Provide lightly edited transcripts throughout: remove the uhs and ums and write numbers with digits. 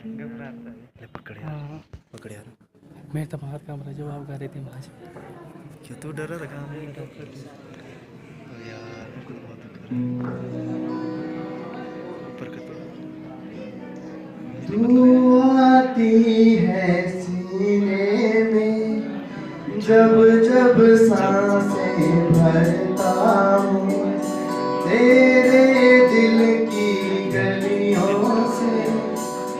घबराता है। ले पकड़ यार, हाँ पकड़ यार। मेरे तो बहुत काम रहा जो आप कर रहे थे वहाँ से। क्यों तू डर रहा था? काम नहीं डर था। रही। ओ यार मेरे को तो बहुत दुख हो रहा है। ऊपर कर दो। बिजली मतलब तू आती है सीने में जब जब सांसें भरता हूँ, तेरे दिल की गलियों से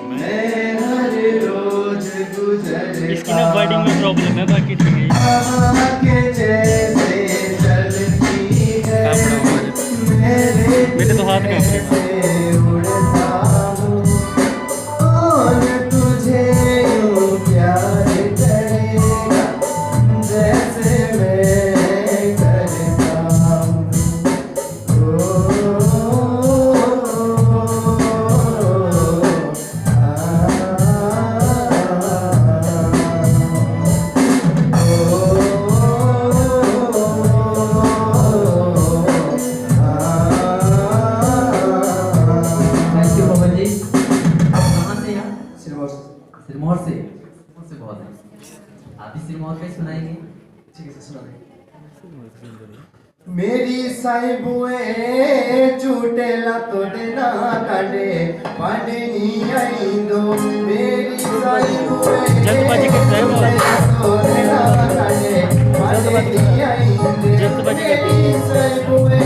मैं हर रोज गुजरता इसकी ना वर्डिंग में प्रॉब्लम है, बाकी ठीक है। हवा के जैसे चलती है, कापड़ा हमारे मेरे तो हाथ कांप रहे हैं। से उड़ता हूँ। कौन तुझे यूं प्यार करेगा जैसे मैं करता हूँ। थैंक यू पवन जी। कहाँ से यहाँ? सिरमौर से। सिरमौर से बहुत है। आप भी सिरमौर पे सुनाएंगे? ठीक है सुना दें। मेरी साहिबुए चूटेला तो देना काटे पानी आई दो। मेरी साहिबुए जल्दबाजी करता है वो। चूटेला तो देना काटे पानी आई दो। जल्दबाजी करता है। मेरी साहिबुए